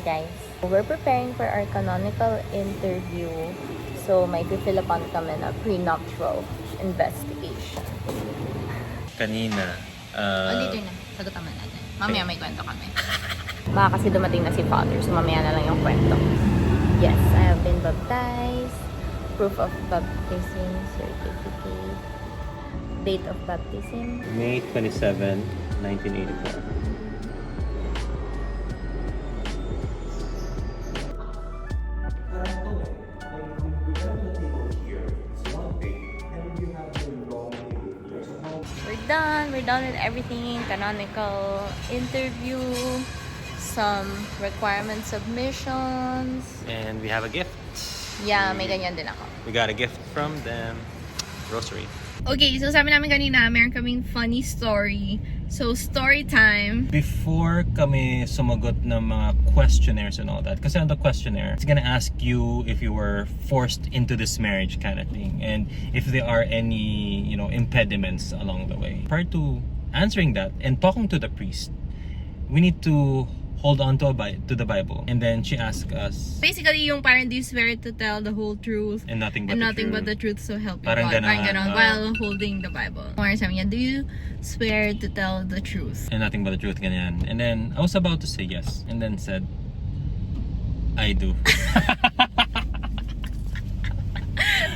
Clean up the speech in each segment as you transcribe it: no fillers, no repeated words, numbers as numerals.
guys. We're preparing for our canonical interview. So, may fill upon kami na prenuptial investigation. Kanina. Later na. Sagutan mo natin. Mamaya may kwento kami. Baka kasi dumating na si Father, so mamaya na lang yung kwento. Yes, I have been baptized. Proof of baptism certificate. Date of baptism. May 27, 1984. We're done with everything. Canonical interview, some requirement submissions. And we have a gift. Yeah, may ganyan din ako. We got a gift from them. Rosary. Okay, so sabi namin kanina, meron kaming funny story. So, story time. Before kami sumagot ng mga questionnaires and all that, kasi on the questionnaire, it's gonna ask you if you were forced into this marriage kind of thing, and if there are any, impediments along the way. Prior to answering that and talking to the priest, we need to hold on to the Bible. And then she asked us, Basically, yung parang do you swear to tell the whole truth and nothing and but nothing the but the truth, so help you Parang God. ganon, Parang ganon, while holding the Bible. Or sabi niya, do you swear to tell the truth? and nothing but the truth, ganyan. And then I was about to say yes, and then said, I do.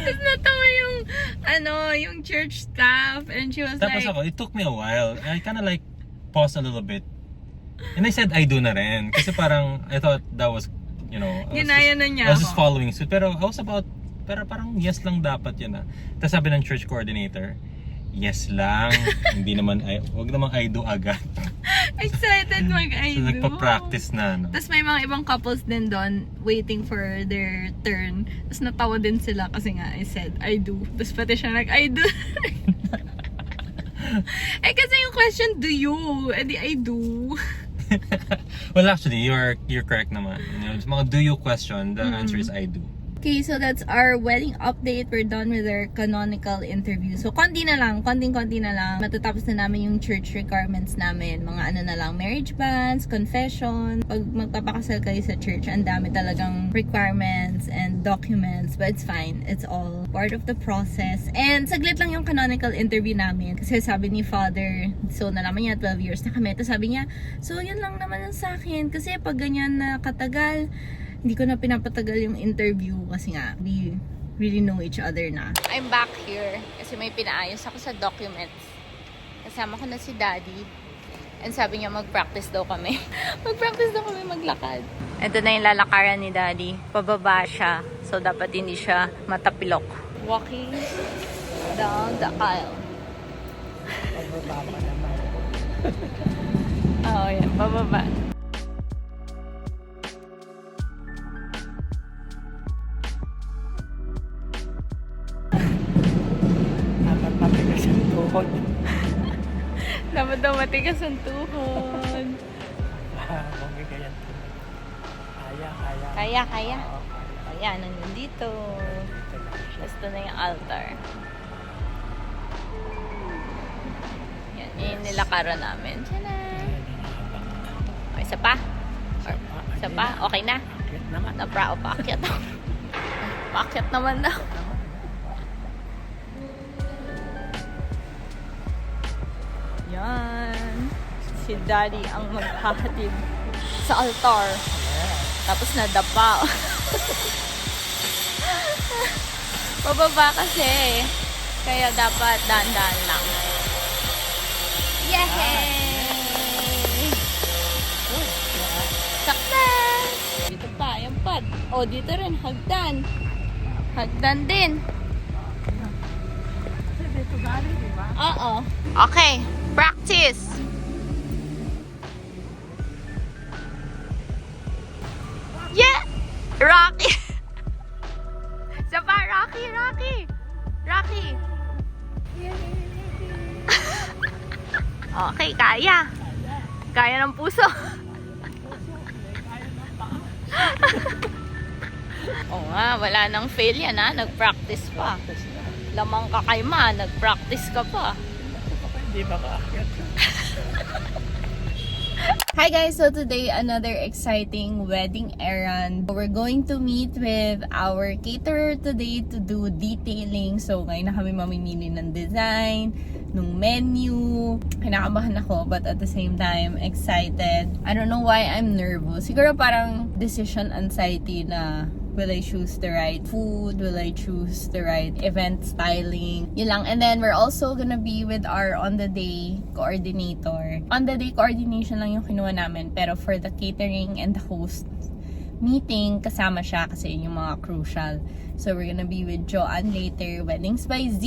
Tapos natawa yung church staff, and she was Tapos like, ako, it took me a while. I kind of paused a little bit. And I said, I do na rin. Kasi parang, I thought that was, ginaya na niya I was just ako. following suit. Pero parang yes lang dapat yun ah. Tapos sabi ng church coordinator, yes lang. Hindi naman, wag naman I do agad. Excited mag-I So do. nagpa-practice na, no? Tapos may mga ibang couples din doon waiting for their turn. Tapos natawa din sila kasi nga I said, I do. Tapos pati siya I do. Kasi yung question, do you? Eh di I do. Well, actually, you're correct naman. Sa mga do you question, the answer is I do. Okay, so that's our wedding update. We're done with our canonical interview. So, konti na lang. Konting-konti na lang. Matatapos na namin yung church requirements namin. Mga ano na lang, marriage banns, confession. Pag magpapakasal kayo sa church, ang dami talagang requirements and documents. But it's fine. It's all part of the process. And saglit lang yung canonical interview namin. Kasi sabi ni Father, so nalaman niya 12 years na kami. Tapos sabi niya, so yun lang naman ang sa akin. Kasi pag ganyan na katagal, hindi ko na pinapatagal yung interview kasi nga, we really know each other na. I'm back here kasi may pinaayos ako sa documents. Kasama ko na si Daddy. And sabi niya mag-practice daw kami. Mag-practice daw kami maglakad. Ito na yung lalakaran ni Daddy. Pababa siya. So dapat hindi siya matapilok. Walking down the aisle. Pababa pa naman. Oo, yan. Pababa. Dapat daw matigas ang tuhod. Kaya. Ayan, nandun dito. Basta na yung altar. Yan, yung nilakaran namin. Tiyanan! O, isa pa? Or, isa pa? Okay na? Paakyat. Paakyat naman daw. Yan. Si Daddy ang maghahatid sa altar. Tapos nadapa. Pababa kasi. Kaya dapat dahan-dahan lang. Yay! Success! Dito pa, yung pad. O, dito rin, hagdan. Hagdan din. Oo. Okay. Practice. Yeah! Rocky! Isa pa, Rocky! Okay, kaya. Kaya ng puso. Oo nga, wala nang fail yan ha. Nag-practice pa. Lamang ka kay Ma, nag-practice ka pa. Hindi ba kaakyat? Hi guys! So today, another exciting wedding errand. We're going to meet with our caterer today to do detailing. So ngayon na kami mamimili ng design, ng menu. Kinakabahan ako, but at the same time, excited. I don't know why I'm nervous. Siguro parang decision anxiety na will I choose the right food? Will I choose the right event styling? Yun lang. And then, we're also gonna be with our on-the-day coordinator. On-the-day coordination lang yung kinuha namin. Pero for the catering and the host meeting, kasama siya kasi yun yung mga crucial. So, we're gonna be with Joanne later, Weddings by Z.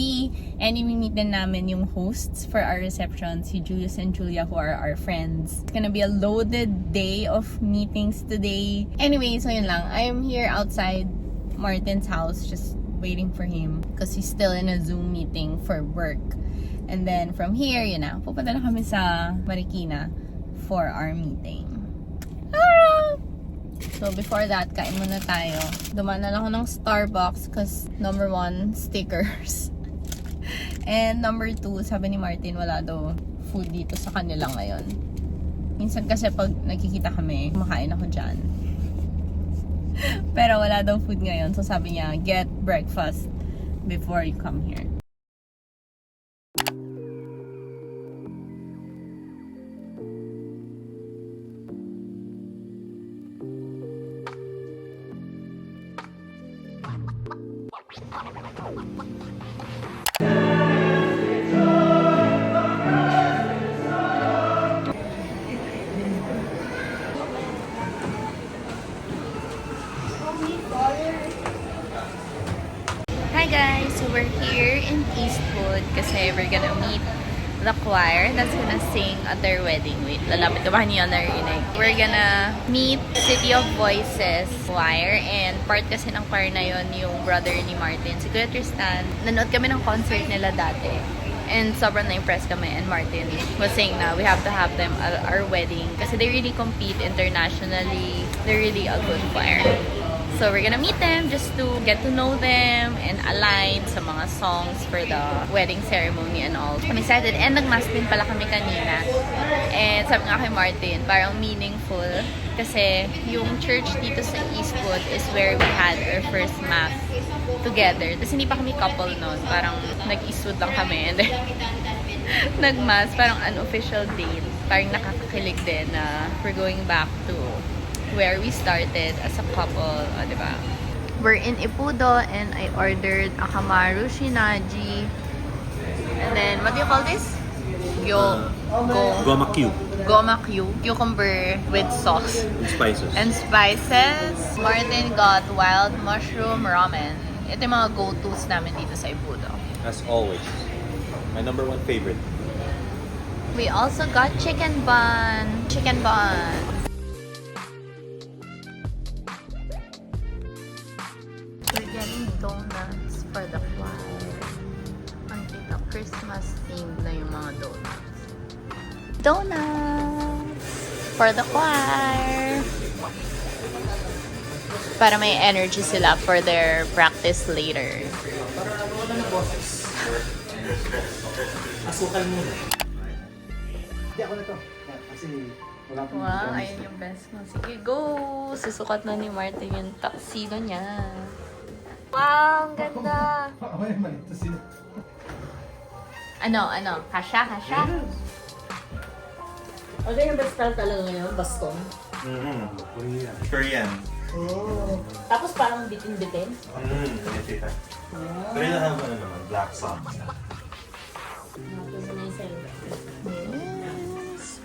And i-meet din namin yung hosts for our reception, si Julius and Julia, who are our friends. It's gonna be a loaded day of meetings today. Anyway, so yun lang. I'm here outside Martin's house, just waiting for him because he's still in a Zoom meeting for work. And then from here, yun na, pupunta na kami sa Marikina for our meeting. Ah! So, before that, kain muna tayo. Dumaan na lang ako ng Starbucks because number 1, stickers. And number 2, sabi ni Martin, wala daw food dito sa kanila ngayon. Minsan kasi pag nakikita kami, kumakain ako dyan. Pero wala daw food ngayon. So, sabi niya, get breakfast before you come here. Hi guys! So we're here in Eastwood kasi we're gonna meet the choir that's gonna sing at their wedding. Wait, lalapit ka ba niyo narinig? We're gonna meet City of Voices choir, and part kasi ng choir na yon yung brother ni Martin, si Kuya Tristan. Nanood kami ng concert nila dati. And sobrang na-impress kami, and Martin was saying na we have to have them at our wedding kasi they really compete internationally. They're really a good choir. So we're gonna meet them just to get to know them and align sa mga songs for the wedding ceremony and all. I'm excited. And nag-mass din pala kami kanina. And sabi nga kay Martin, parang meaningful kasi yung church dito sa Eastwood is where we had our first mass together. Tapos hindi pa kami couple noon. Parang nag-Eastwood lang kami and then nag-mass. Parang unofficial date. Parang nakakakilig din na we're going back to where we started as a couple, diba? We're in Ipudo and I ordered a Kamaru Shinaji. And then, what do you call this? Goma cube. Goma cube. Cucumber with sauce. And spices. And spices. Martin got wild mushroom ramen. Ito yung mga go-tos namin dito sa Ipudo. As always. My number 1 favorite. We also got chicken bun. Chicken bun. We're getting donuts for the choir. Ang kita, Christmas themed na yung mga donuts. Donuts for the choir. Para may energy sila for their practice later. Asukal muna. Hindi ako na to. Kasi wala pong Wow, ayun yung best mo. Sige, go! Susukat na ni Martin yung tuxedo niya. Wow, ang ganda! Ay, malito sila. Ano? Kasha? Ano yung best style talaga ngayon? Baston? Korean. Oh. Tapos parang bitin-bitin? Pero yung naman naman, black socks. Tapos may sale. Yes!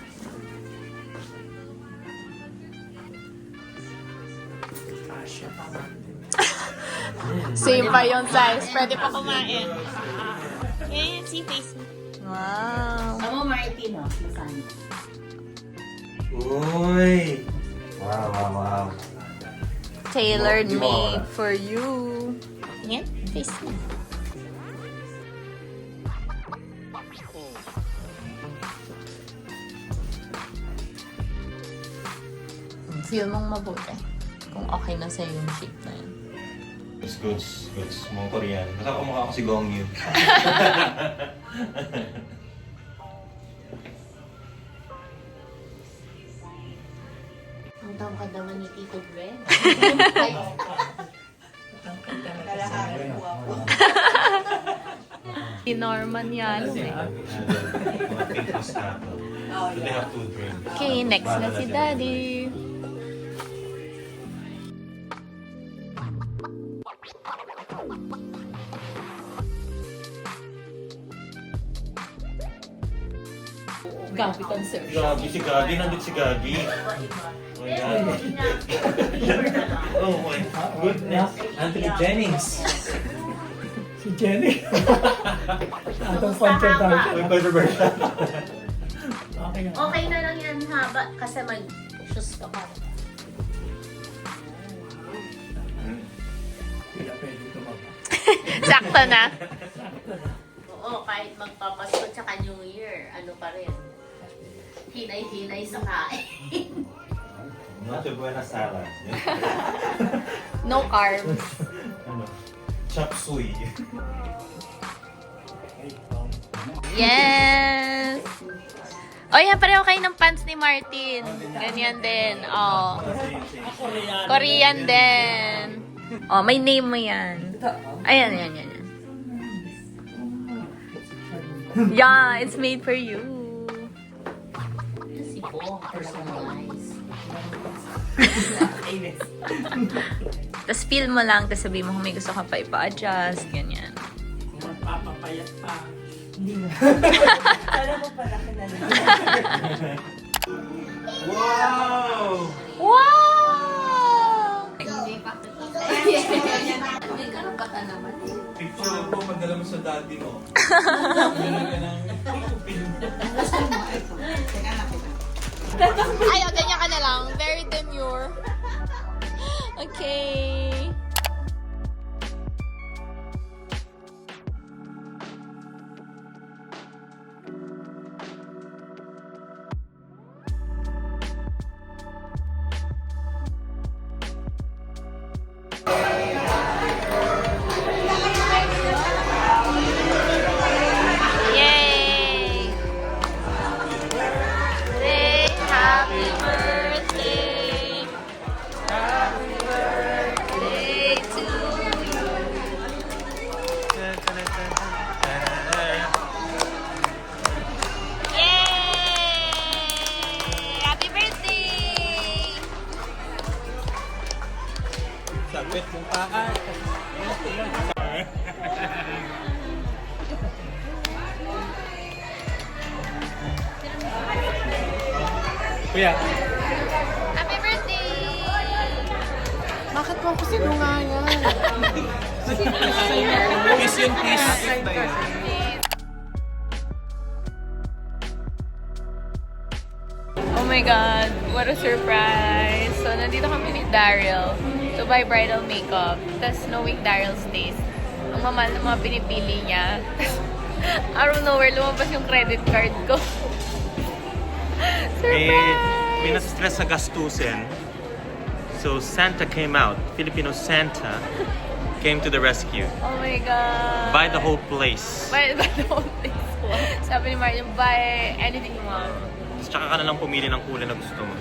Same pa yung size. Pwede pa kumain. Eh, see face mo. Wow! Ano mo Martin, no? Masan? Uy! Wow. Tailored Di mo made wala. for you. Yan, face mo. Feel mong mabuti kung okay na sa'yo yung shape na yun. Goods. Mga Korean. Basta kumukha ko si Gong Yoo. ka naman ni Tito Gwen. Si Norman yan. Do they have 2 drinks? Okay, next na si Daddy. Gabi concert. Gagi si Gagi, nandito si Gagi. Oh my God. Oh my goodness. Anthony Jennings. Si Jenny. Atong controversial. May controversial. Okay na. Okay na lang yan haba kasi mag-shoes ka pa. Hindi na pwede tumaba. Sakto na. Oo, kahit magpapasko tsaka New Year, ano pa rin. Hinay-hinay sa kain. Noche buena Sara. No carbs. Ano? Chop suey. Yes! Oh, yan, pareho kayo ng pants ni Martin. Ganyan din. Oh. Korean din. Oh, may name mo yan. Ayan, yan, yan. Yeah, it's made for you. Si Bo, personalized. Tapos feel mo lang, tapos sabihin mo kung may gusto ka pa ipa-adjust, ganyan. Papapayat pa. Wow! Wow! May karapatan naman. Picture ko, padala mo sa daddy mo. Ay, oh, ganyan ka na lang. Very demure. Okay. Yay! Say happy birthday. Happy birthday to you. Yay! Happy birthday! Sabit mong paan. Kuya. Happy birthday! Bakit po ako sinungayan? Kiss yun, kiss. Oh my God, what a surprise! So, nandito kami ni Daryl to buy bridal makeup. Tapos, knowing Daryl's taste, ang mamahal ng mga pinipili niya. Out of nowhere, lumabas yung credit card ko. Surprise! May nasa-stress sa gastusin. So Santa came out. Filipino Santa came to the rescue. Oh my God! Buy the whole place. Buy the whole place. Sabi ni Martin, buy anything you want. Tsaka ka na lang pumili ng kulay na gusto mo.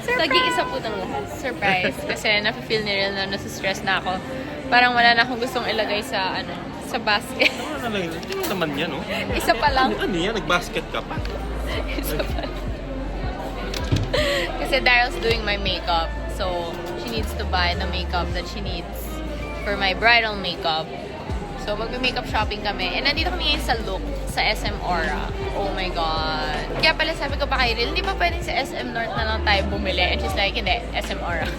Nag-iisa po ng lahat. Surprise. Kasi nafe-feel ni Real na nasa-stress na ako. Parang wala na akong gustong ilagay sa, sa basket. Ano na lang, hindi mo naman yan, oh. Isa pa lang. Ano yan? Nag-basket ka pa. Isa pa lang. Kasi Daryl's doing my makeup. So, she needs to buy the makeup that she needs for my bridal makeup. So, mag-makeup shopping kami. And nandito kami ngayon sa Look, sa SM Aura. Oh my God. Kaya pala sabi ko pa kay Ril, hindi ba pwedeng sa SM North na lang tayo bumili? And she's like, hindi, SM Aura.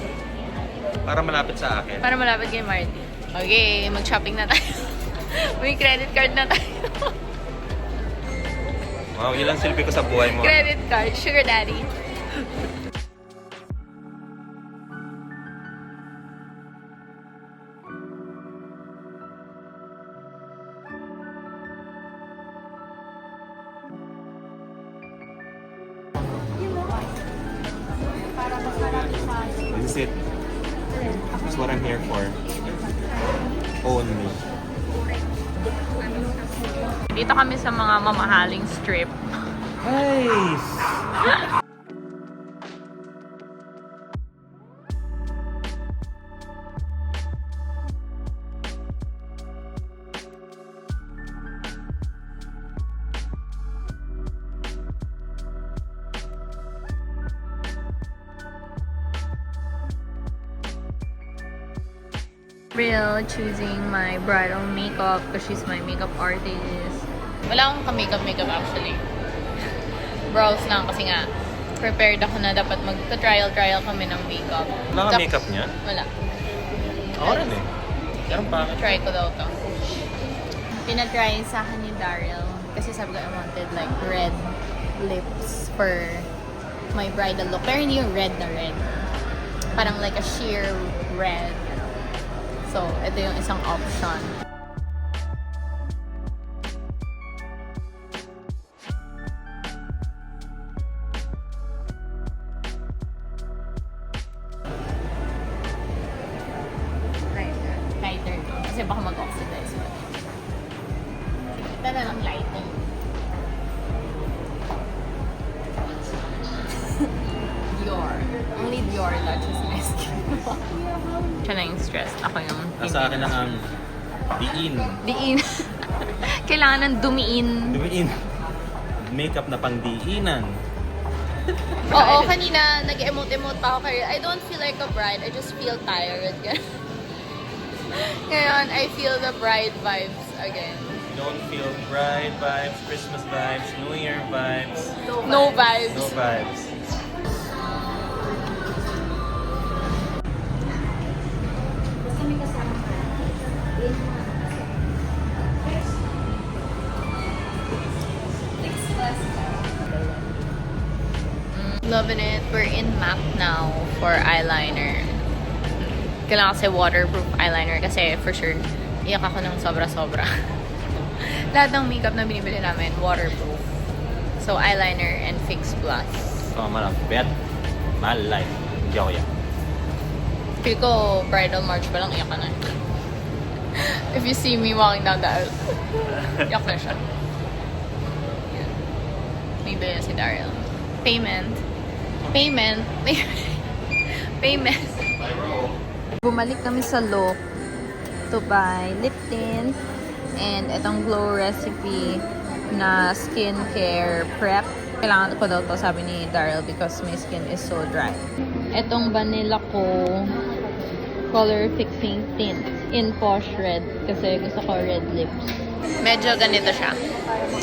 Para malapit sa akin. Para malapit kay Marty. Okay, mag-shopping na tayo. May credit card na tayo. Wow, yun lang silbi ko sa buhay mo. Credit card, sugar daddy. This is it. That's what I'm here for. Only. Dito kami sa mga mamahaling strip. Nice! Real choosing my bridal makeup because she's my makeup artist. Wala akong ka-makeup actually. Brows lang kasi nga prepared ako na dapat magka-trial kami ng makeup. Wala ka makeup niya? Wala. Ako rin eh. Meron pa akin. Try ko daw to. Pinatry sa akin ni Daryl kasi sabi ko I wanted like red lips for my bridal look. Pero hindi yung red na red. Parang like a sheer red. So, ito yung isang option. Lighter to. Kasi baka mag-oxidize pa. Ito na lang lighting. Dior. Only Dior touches my skin. Siya na yung stressed. Ako yung Nasa akin na ang diin. diin. Kailangan ng dumiin. Dumiin. Makeup na pang diinan. Oo, kanina nag-emote-emote pa ako kaya I don't feel like a bride. I just feel tired. Ngayon, I feel the bride vibes again. You don't feel bride vibes, Christmas vibes, New Year vibes. No vibes. No vibes. Loving it. We're in MAC now for eyeliner. Kailangan kasi waterproof eyeliner kasi for sure iyak ako ng sobra-sobra. Lahat ng makeup na binibili namin, waterproof. So, eyeliner and Fix Plus. Oh, malapit. Malay. Hindi ako yan. Feel ko, bridal march pa lang, iyak ka na. If you see me walking down the aisle, iyak na siya. Yan. May bilhin si Daryl. Payment. Bumalik kami sa Look to buy lip tint and itong Glow Recipe na skincare prep. Kailangan ko daw to, sabi ni Daryl, because my skin is so dry. Itong Vanilla ko color fixing tint in Posh Red kasi gusto ko red lips. Medyo ganito siya.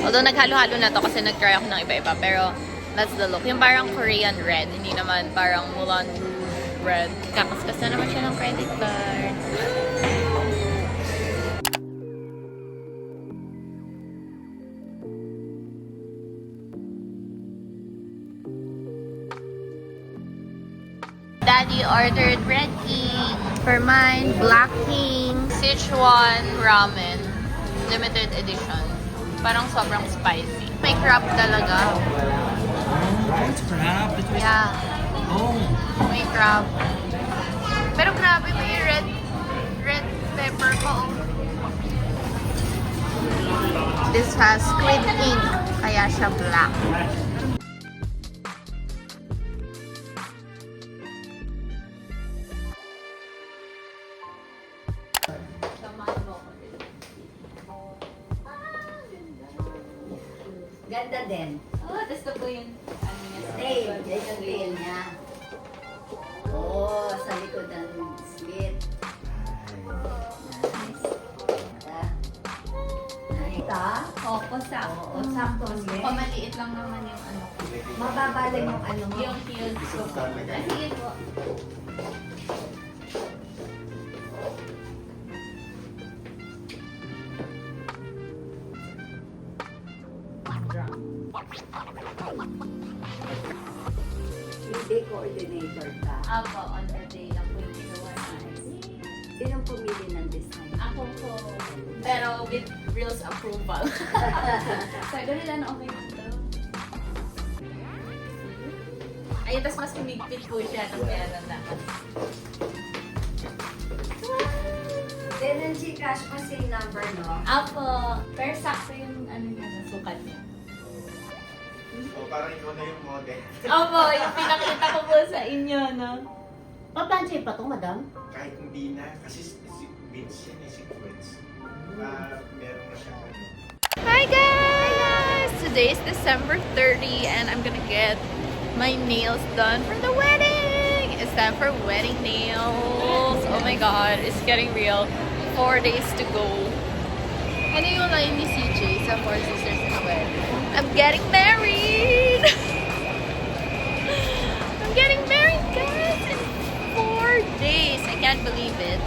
Although naghalo-halo na to kasi nag-try ako ng iba-iba, pero that's the look. Yung parang Korean red, hindi naman parang Moulin Rouge red. Kakaskas na naman siya ng credit card. Daddy ordered Red King. For mine, Black King Sichuan Ramen. Limited edition. Parang sobrang spicy. May crab talaga. It's crab. Yeah, Oh. may crab. Pero grabe, may red pepper ko. This has squid ink, kaya siya black. Ganda din. Oh, tas na po yung ano niya. Stay, dyan yung veil niya. Oh, sa likod ng slit. Nice. Ito? Opo, sakto. Oo, sakto slit. Pamaliit lang naman yung ano. Mababalag yung ano mo. Yung heels ko. Sige po. Day coordinator ka. Apo, on a day lang po yung ginawa namin. Sinong pumili ng design? Ako po. Pero with Real's approval. Sabi ko nila na okay na to. Ayun, tas mas kumigpit po siya ng meron na. Then ang Gcash mo same number, no? Apo, pero sakto yung ano niya, nasukat niya. O parang ikaw na yung model. Opo, yung pinakita ko po sa inyo, no? Paplansay pa to, madam? Kahit hindi na, kasi si Vince yan eh, si Quince. Meron na siyang ano. Hi guys! Today is December 30 and I'm gonna get my nails done for the wedding! It's time for wedding nails! Oh my my God, it's getting real. 4 days to go. Ano yung line ni CJ sa Four Sisters in a Wedding? I'm getting married! I'm getting married, guys! In 4 days! I can't believe it.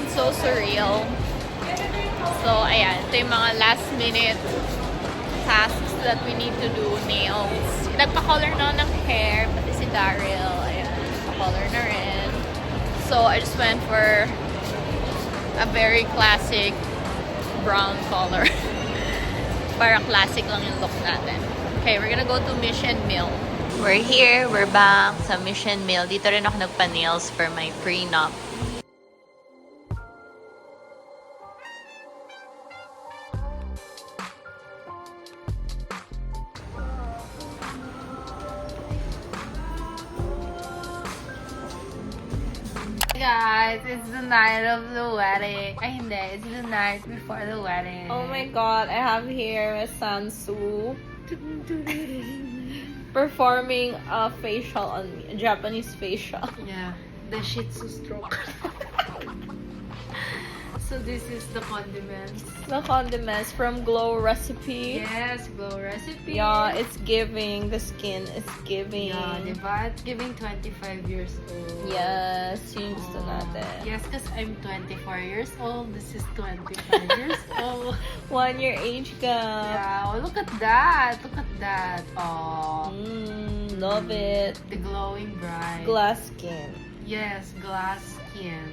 It's so surreal. So, ayan. Ito yung mga last minute tasks that we need to do. Nails. Nagpa-color na ng hair. Pati si Daryl. Ayan. Nagpa-color na rin. So, I just went for a very classic brown color. Para classic lang yung look natin. Okay, we're gonna go to Mission Mill. We're here. We're back sa Mission Mill. Dito rin ako nagpa-nails for my prenup. Guys, it's the night of the wedding. Ay, hindi. It's the night before the wedding. Oh my god, I have here Miss Sansu performing a facial on me, a Japanese facial. Yeah, the Shih Tzu stroke. So this is the condiments. The condiments from Glow Recipe. Yes, Glow Recipe. Yeah, it's giving. The skin is giving. Yeah, diba? It's giving 25 years old. Yes, yung gusto Oh. natin. Yes, because I'm 24 years old. This is 25 years old. 1 year age gap. Yeah, oh, look at that. Look at that. Oh, Love it. the glowing bride. Glass skin. Yes, glass skin.